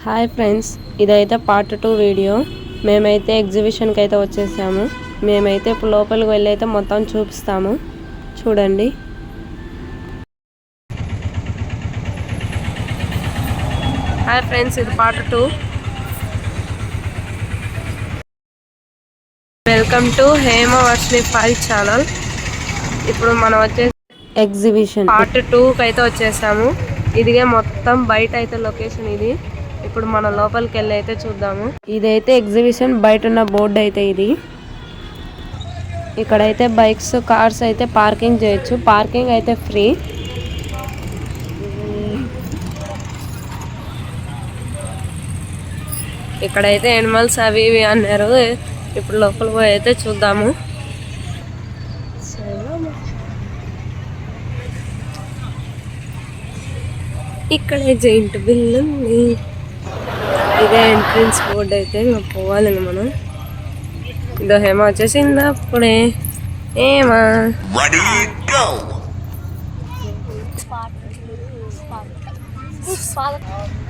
Hi friends, ఇదైతే part 2 video. మేమైతే ఎగ్జిబిషన్కి అయితే వచ్చేసాము. మేమైతే ఇప్పుడు లోపలికి వెళ్ళి అయితే మొత్తం చూపిస్తాము, చూడండి. హాయ్ ఫ్రెండ్స్, ఇది part 2. Welcome to Hemavarshini 5 channel. ఇప్పుడు మనం వచ్చేసి ఎగ్జిబిషన్ పార్ట్ 2కి అయితే వచ్చేసాము. ఇదిగే మొత్తం బయట అయితే లొకేషన్ ఇది. ఇప్పుడు మనం లోపలికి వెళ్ళి అయితే చూద్దాము. ఇదైతే ఎగ్జిబిషన్ బయట ఉన్న బోర్డు అయితే ఇది. ఇక్కడైతే బైక్స్, కార్స్ అయితే పార్కింగ్ చేయొచ్చు. పార్కింగ్ అయితే ఫ్రీ. ఇక్కడైతే ఎనిమల్స్ అవి ఇవి అన్నారు. ఇప్పుడు లోపలికి పోయి అయితే చూద్దాము. ఇక్కడే జైంట్ బిల్ ఉంది. ఇదే ఎంట్రన్స్ బోర్డ్ అయితే ఇంకా పోవాలి మనం. ఇదో హేమ వచ్చేసింది అప్పుడే. ఏమా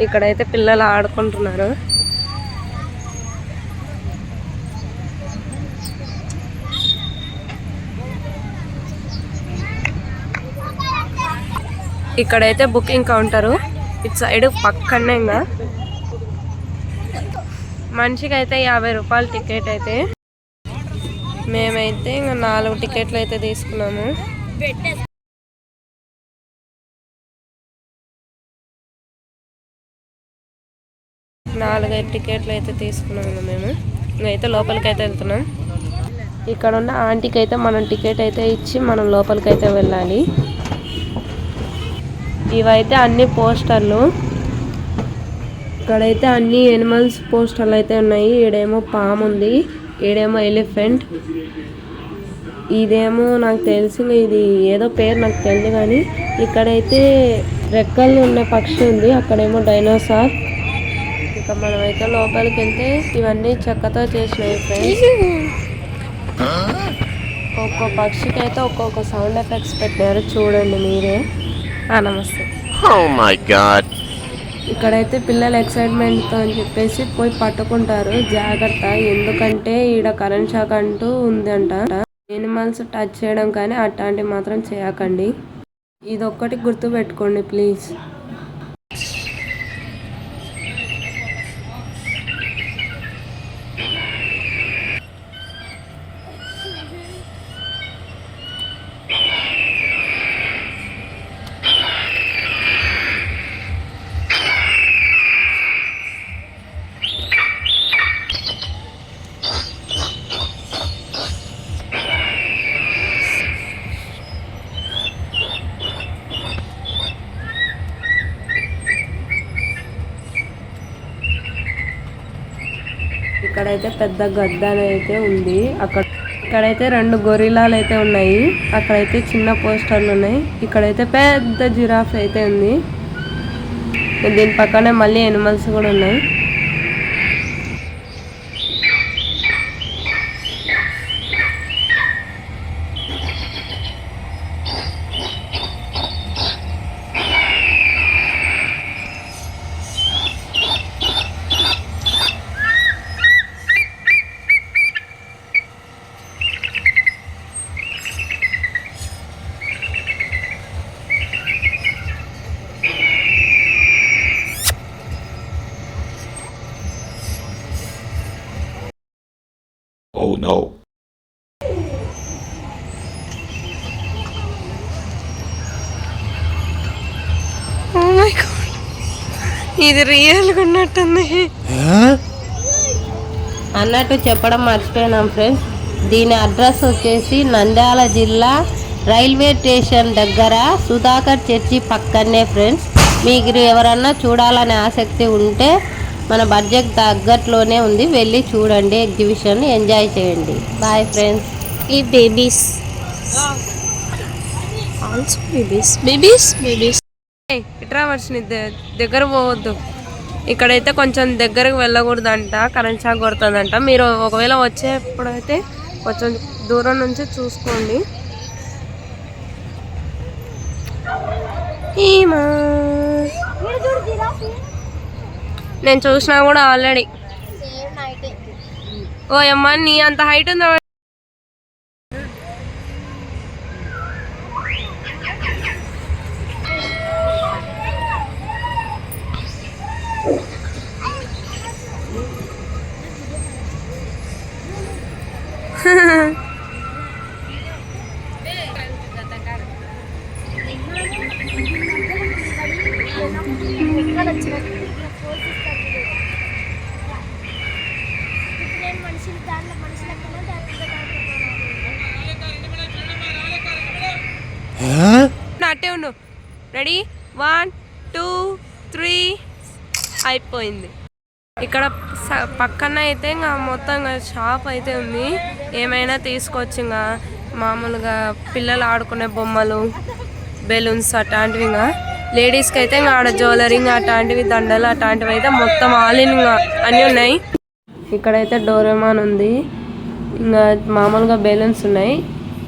ఇక్కడైతే పిల్లలు ఆడుకుంటున్నారు. ఇక్కడైతే బుకింగ్ కౌంటరు. ఇటు సైడ్ పక్కనే ఇంకా మనిషికి అయితే 50 రూపాయలు టికెట్ అయితే. మేమైతే ఇంకా 4 టికెట్లు అయితే తీసుకున్నాము. నాలుగైదు టికెట్లు అయితే తీసుకున్నాము మేము. ఇంకైతే లోపలికి అయితే వెళ్తున్నాం. ఇక్కడ ఉన్న ఆంటీకి అయితే మనం టికెట్ అయితే ఇచ్చి మనం లోపలికి అయితే వెళ్ళాలి. ఇవైతే అన్ని పోస్టర్లు. ఇక్కడైతే అన్ని ఎనిమల్స్ పోస్టర్లు అయితే ఉన్నాయి. ఈడేమో పాము ఉంది, ఈడేమో ఎలిఫెంట్, ఇదేమో నాకు తెలిసి ఇది ఏదో పేరు నాకు తెలియదు కానీ ఇక్కడైతే రెక్కలు ఉన్న పక్షి ఉంది. అక్కడేమో డైనోసార్. ఇక మనమైతే లోపలికి వెళ్తే ఇవన్నీ చెక్కతో చేసినాయి ఫ్రెండ్స్. ఒక్కో పక్షికి అయితే ఒక్కొక్క సౌండ్ ఎఫెక్ట్స్ పెట్టారు, చూడండి మీరే. నమస్తే. ఇక్కడైతే పిల్లలు ఎక్సైట్మెంట్తో అని చెప్పేసి పోయి పట్టుకుంటారు. జాగ్రత్త, ఎందుకంటే ఈడ కరెంట్ షాక్ అంటూ ఉందంట. ఎనిమల్స్ టచ్ చేయడం కానీ అట్లాంటివి మాత్రం చేయకండి. ఇదొక్కటి గుర్తు పెట్టుకోండి ప్లీజ్. ఇక్కడైతే పెద్ద గద్ద అయితే ఉంది. ఇక్కడైతే 2 గొరిల్లాలు అయితే ఉన్నాయి. అక్కడైతే చిన్న పోస్టర్లు ఉన్నాయి. ఇక్కడైతే పెద్ద జిరాఫ్ అయితే ఉంది. దీని పక్కనే మళ్ళీ ఎనిమల్స్ కూడా ఉన్నాయి. Oh no. Oh my god. ఇది రియల్గా ఉన్నట్టుంది అన్నట్టు చెప్పడం మర్చిపోయినాం ఫ్రెండ్స్. దీని అడ్రస్ వచ్చేసి నంద్యాల జిల్లా రైల్వే స్టేషన్ దగ్గర సుధాకర్ చర్చి పక్కనే ఫ్రెండ్స్. మీకు ఎవరన్నా చూడాలనే ఆసక్తి ఉంటే మన బడ్జెట్ తగ్గట్లోనే ఉంది, వెళ్ళి చూడండి. ఎగ్జిబిషన్ ఎంజాయ్ చేయండి. Bye friends. ఈ బేబీస్ ఆల్సో బేబీస్ ఇట్రా వర్షిని, దగ్గర పోవద్దు. ఇక్కడైతే కొంచెం దగ్గరకు వెళ్ళకూడదంట, కరెంట్ షాక్ కొడుతుందంట. మీరు ఒకవేళ వచ్చేప్పుడైతే కొంచెం దూరం నుంచి చూసుకోండి. నేను చూసినా కూడా ఆల్రెడీ. ఓ అమ్మ నీ అంత హైట్ ఉందా? అట్టే ఉండు. రెడీ 1 2 3 అయిపోయింది. ఇక్కడ పక్కన అయితే ఇంకా మొత్తం షాప్ అయితే ఉంది. ఏమైనా తీసుకోవచ్చు. ఇంకా మామూలుగా పిల్లలు ఆడుకునే బొమ్మలు, బెలూన్స్ అట్లాంటివి. ఇంకా లేడీస్కి అయితే ఇంకా ఆడ జ్యువెలరీ అట్లాంటివి, దండలు అట్లాంటివి అయితే మొత్తం ఆల్ ఇన్ అన్నీ ఉన్నాయి. ఇక్కడైతే డోరేమాన్ ఉంది. ఇంకా మామూలుగా బెలూన్స్ ఉన్నాయి.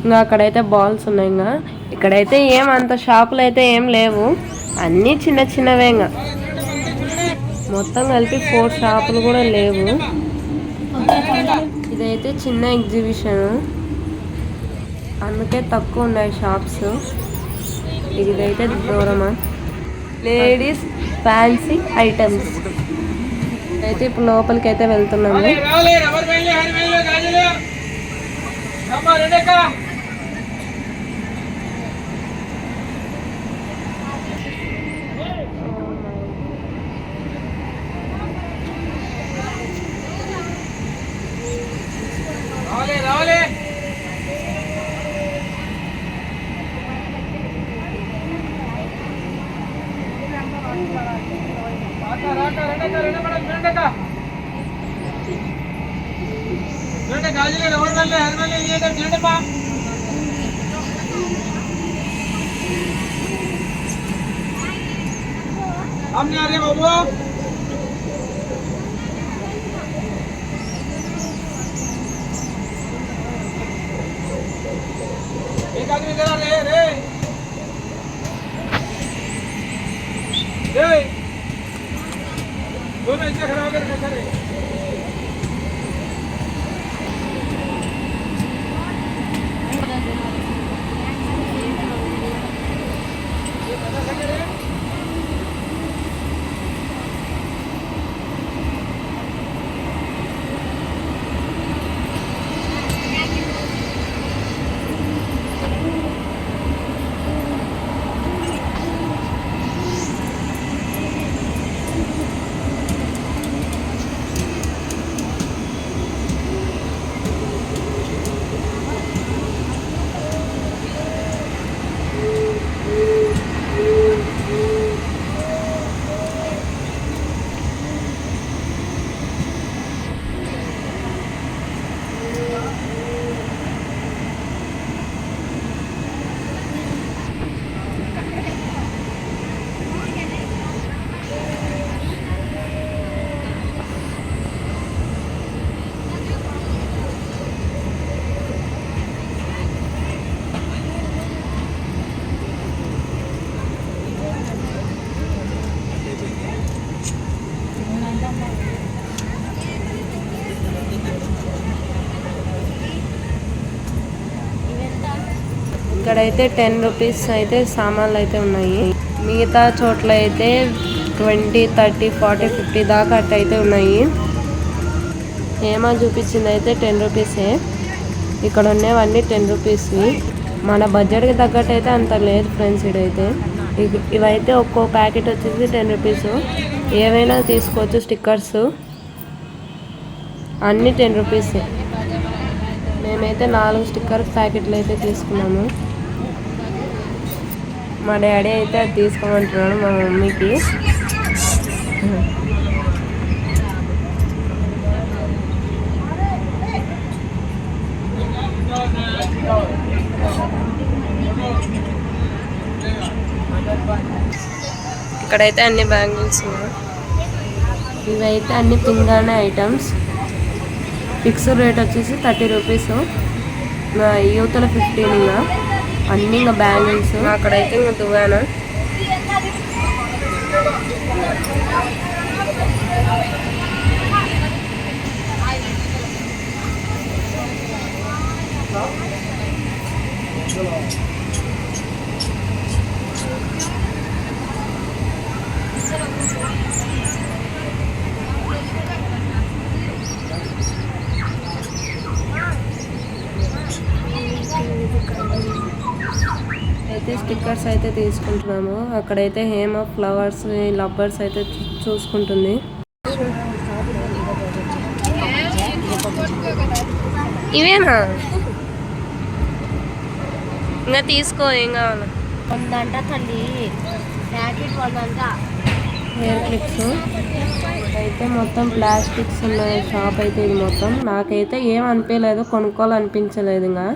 ఇంకా అక్కడైతే బాల్స్ ఉన్నాయి. ఇంకా ఇక్కడైతే అంత షాపులు అయితే ఏం లేవు, అన్నీ చిన్న చిన్నవే. ఇంకా మొత్తం కలిపి 4 షాపులు కూడా లేవు. ఇదైతే చిన్న ఎగ్జిబిషన్, అందుకే తక్కువ ఉన్నాయి షాప్స్. ఇదైతే డోరేమాన్ లేడీస్ ఫ్యాన్సీ ఐటమ్స్. అయితే ఇప్పుడు లోపలికి అయితే వెళ్తున్నాము. हमने आ रहे बाबू एक आदमी जरा रे दोनों ऐसे खड़ा होकर बैठा रहे. ఇక్కడైతే 10 రూపీస్ అయితే సామాన్లు అయితే ఉన్నాయి. మిగతా చోట్ల అయితే 20, 30, 40, 50 దాకా అట్ట అయితే ఉన్నాయి. ఏమో చూపించింది అయితే 10 రూపీసే. ఇక్కడ ఉన్నవన్నీ 10 రూపీస్. మన బడ్జెట్కి తగ్గట్టు అయితే అంత లేదు ఫ్రెండ్స్. ఇదైతే ఇవైతే ఒక్కో ప్యాకెట్ వచ్చేసి 10 రూపీస్. ఏవైనా తీసుకోవచ్చు. స్టిక్కర్స్ అన్నీ 10 రూపీసే. మేమైతే 4 స్టిక్కర్ ప్యాకెట్లు అయితే తీసుకున్నాము. మా డాడీ అయితే అది తీసుకోమంటున్నాడు మా మమ్మీకి. ఇక్కడైతే అన్ని బ్యాంగిల్స్ ఉన్నాయి. ఇవైతే అన్ని పింగాణే ఐటమ్స్. ఫిక్స్డ్ రేట్ వచ్చేసి 30 రూపీస్. యూత్ల 15. ఇంకా అన్నీ ఇంకా బ్యాంగిల్స్. అక్కడైతే ఇంకా దువ్వాను. స్టిక్కర్స్ అయితే తీసుకుంటున్నాము. అక్కడైతే హేమ ఫ్లవర్స్ లబ్బర్స్ అయితే చూసుకుంటుంది. ఇవేనా? ఇంకా తీసుకో, ఏం కావాలి? హెయిర్ క్లిప్స్ అయితే మొత్తం ప్లాస్టిక్స్ ఉన్న షాప్ అయితే ఇది మొత్తం. నాకైతే ఏం అనిపించలేదు, కొనుక్కోవాలనిపించలేదు. ఇంకా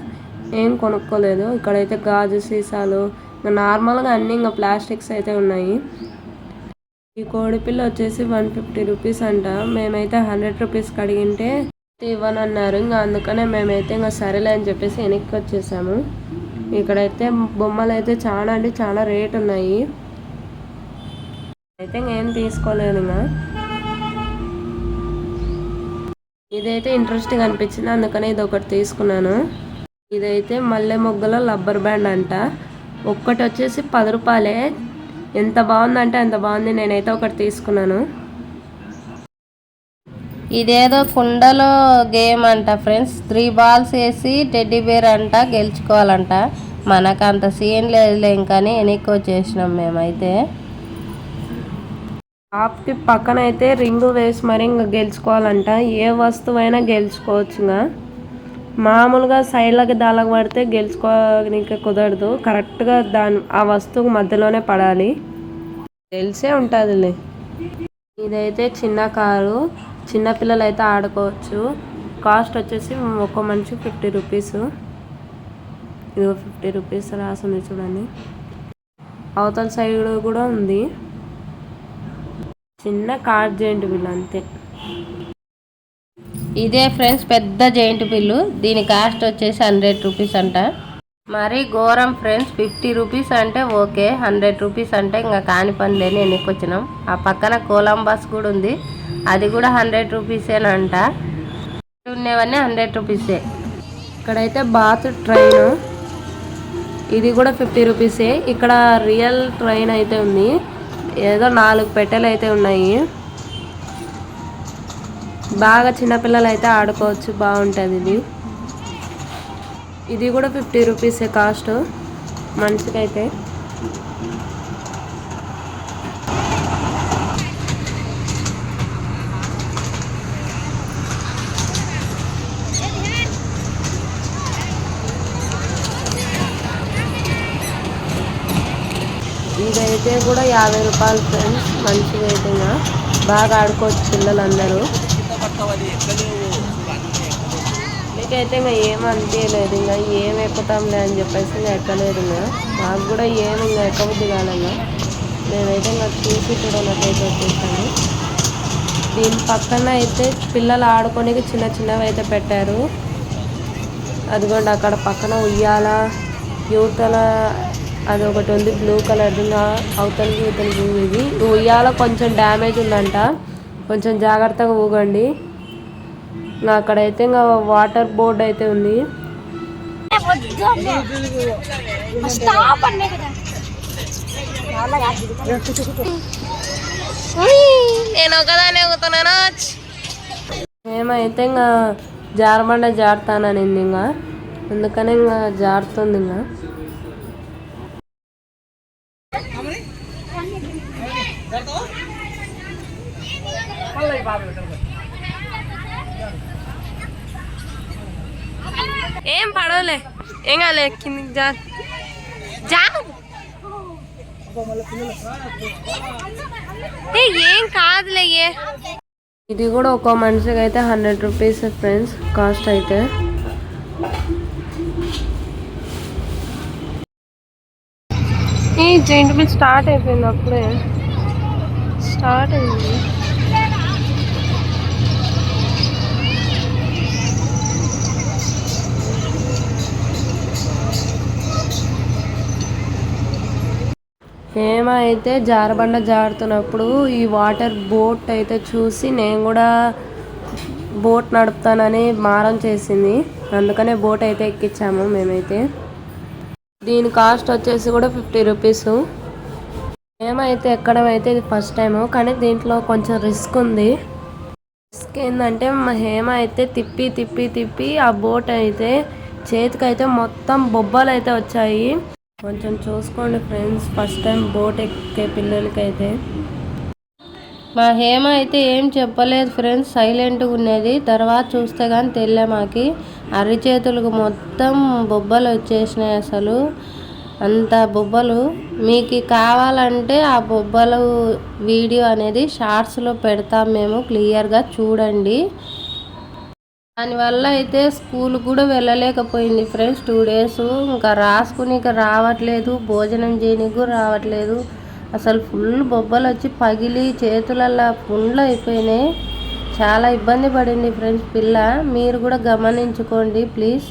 ఏం కొనుక్కోలేదు. ఇక్కడైతే గాజు సీసాలు ఇంకా నార్మల్గా అన్నీ ఇంకా ప్లాస్టిక్స్ అయితే ఉన్నాయి. ఈ కోడిపిల్ల వచ్చేసి 150 రూపీస్ అంట. మేమైతే 100 రూపీస్కి అడిగింటే ఇవ్వనన్నారు. ఇంకా అందుకనే మేమైతే ఇంకా సరేలే అని చెప్పేసి వెనక్కి వచ్చేసాము. ఇక్కడైతే బొమ్మలు అయితే చాలా అంటే చాలా రేట్ ఉన్నాయి. అయితే ఇంకేం తీసుకోలేదు. ఇంకా ఇదైతే ఇంట్రెస్టింగ్ అనిపించింది, అందుకనే ఇది ఒకటి తీసుకున్నాను. ఇదైతే మల్లె మొగ్గల రబ్బర్ బ్యాండ్ అంట. ఒక్కటి వచ్చేసి 10 రూపాయలే. ఎంత బాగుందంటే అంత బాగుంది. నేనైతే ఒకటి తీసుకున్నాను. ఇదేదో కుండలో గేమ్ అంట ఫ్రెండ్స్. 3 బాల్స్ వేసి టెడ్డీ బేర్ అంట గెలుచుకోవాలంట. మనకు అంత సీన్ లేదులే, కానీ వెనక్కి వచ్చేసినాం మేమైతే. షాప్కి పక్కన అయితే రింగు వేసి మరి ఇంకా గెలుచుకోవాలంట. ఏ వస్తువైనా గెలుచుకోవచ్చు. ఇంకా మామూలుగా సైడ్లకి దాలకు పడితే గెలుచుకోనికి కుదరదు. కరెక్ట్గా ఆ వస్తువు మధ్యలోనే పడాలి. తెలిసే ఉంటుందిలే. ఇదైతే చిన్న కారు, చిన్నపిల్లలు అయితే ఆడుకోవచ్చు. కాస్ట్ వచ్చేసి ఒక్క మనిషి 50 రూపీస్. ఇదిగో 50 రూపీస్ రాసింది చూడండి. అవతల సైడ్ కూడా ఉంది. చిన్న కార్ జెయింట్ బిల్ అంతే. ఇదే ఫ్రెండ్స్ పెద్ద జెయింట్ బిల్లు. దీని కాస్ట్ వచ్చేసి 100 రూపీస్ అంట. మరి ఘోరం ఫ్రెండ్స్. 50 రూపీస్ అంటే ఓకే, 100 రూపీస్ అంటే ఇంకా కాని పని లేని వెనక్కి వచ్చినాం. ఆ పక్కన కొలంబస్ కూడా ఉంది, అది కూడా 100 రూపీసేనంట. ఉన్నవన్నీ 100 రూపీసే. ఇక్కడైతే బాత్ ట్రైన్, ఇది కూడా 50 రూపీసే. ఇక్కడ రియల్ ట్రైన్ అయితే ఉంది. ఏదో 4 పెట్టెలు అయితే ఉన్నాయి. బాగా చిన్నపిల్లలు అయితే ఆడుకోవచ్చు, బాగుంటుంది. ఇది కూడా 50 రూపీసే కాస్ట్ మనిషికైతే. ఇదైతే కూడా 50 రూపాయలు ఫ్రెండ్స్. మంచిగా అయితే ఇంకా బాగా ఆడుకోవచ్చు పిల్లలందరూ. మీకైతే ఇంకా ఏం అనిపించలేదు, ఇంకా ఏం ఎక్కుతాంలే అని చెప్పేసి ఇంకా ఎక్కలేదు. ఇంకా నాకు కూడా ఏమి ఇంకా ఎక్కబుద్ధి కాలంగా నేనైతే ఇంకా చూసి చూడనట్టయితే వచ్చేసాను. దీని పక్కన అయితే పిల్లలు ఆడుకోనికి చిన్న చిన్నవి అయితే పెట్టారు. అదిగోండి అక్కడ పక్కన ఉయ్యాల, యువతల అది ఒకటి ఉంది బ్లూ కలర్. అవతలకి ఇవతలకి ఇది ఉయ్యాల కొంచెం డ్యామేజ్ ఉందంట, కొంచెం జాగ్రత్తగా ఊగండి. ఇంకా అక్కడైతే ఇంకా వాటర్ బోర్డ్ అయితే ఉంది. నేను ఒకదానే ఊగుతున్నాను. ఏమైతే ఇంకా జారబండ జారుతాననింది, ఇంకా అందుకని ఇంకా జారుతుంది. ఇంకా ఏం పడవలే, ఏం కాలే, కిందికి ఏం కాదులే. ఇది కూడా ఒక మనిషికి అయితే 100 రూపీస్ ఫ్రెండ్స్ కాస్ట్ అయితే. ఈ జెయింట్ బిల్ స్టార్ట్ అయిపోయింది, అప్పుడే స్టార్ట్ అయింది. హేమ అయితే జారబండ జారుతున్నప్పుడు ఈ వాటర్ బోట్ అయితే చూసి నేను కూడా బోట్ నడుపుతానని మారం చేసింది. అందుకనే బోట్ అయితే ఎక్కించాము మేమైతే. దీని కాస్ట్ వచ్చేసి కూడా 50 రూపీస్. హేమ అయితే ఎక్కడం అయితే ఇది ఫస్ట్ టైము, కానీ దీంట్లో కొంచెం రిస్క్ ఉంది. రిస్క్ ఏంటంటే హేమ అయితే తిప్పి తిప్పి తిప్పి ఆ బోట్ అయితే చేతికైతే మొత్తం బొబ్బలు అయితే వచ్చాయి. కొంచెం చూసుకోండి ఫ్రెండ్స్, ఫస్ట్ టైం బోట్ ఎక్కే పిల్లలకైతే. మా హేమ అయితే ఏం చెప్పలేదు ఫ్రెండ్స్, సైలెంట్గా ఉన్నది. తర్వాత చూస్తే కానీ తెల్లే మాకి అరిచేతులకు మొత్తం బొబ్బలు వచ్చేసినాయి. అసలు అంత బొబ్బలు. మీకు కావాలంటే ఆ బొబ్బలు వీడియో అనేది షార్ట్స్లో పెడతాం మేము, క్లియర్గా చూడండి. దానివల్ల అయితే స్కూల్ కూడా వెళ్ళలేకపోయింది ఫ్రెండ్స్ 2 days. ఇంకా రాసుకునికి రావట్లేదు, భోజనం చేయనీకి కూడా రావట్లేదు. అసలు ఫుల్ బొబ్బలు వచ్చి పగిలి చేతులల్లో పుండ్లు అయిపోయినాయి. చాలా ఇబ్బంది పడింది ఫ్రెండ్స్ పిల్ల. మీరు కూడా గమనించుకోండి ప్లీజ్.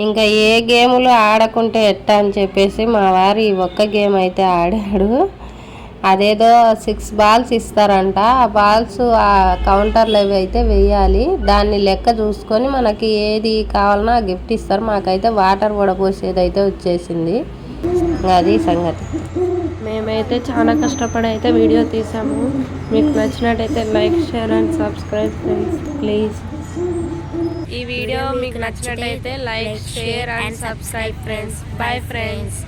ఇంకా ఏ గేములు ఆడకుంటే ఎట్టా అని చెప్పేసి మా వారు ఈ ఒక్క గేమ్ అయితే ఆడాడు. అదేదో 6 balls ఇస్తారంట. ఆ బాల్స్ ఆ కౌంటర్లు అవి అయితే వేయాలి. దాన్ని లెక్క చూసుకొని మనకి ఏది కావాలన్నా ఆ గిఫ్ట్ ఇస్తారు. మాకైతే వాటర్ వడపోసేది అయితే వచ్చేసింది. అది సంగతి. మేమైతే చాలా కష్టపడి అయితే వీడియో తీసాము. మీకు నచ్చినట్టయితే like, share and subscribe friends please. ఈ వీడియో మీకు నచ్చినట్టయితే like, share and subscribe friends. Bye friends.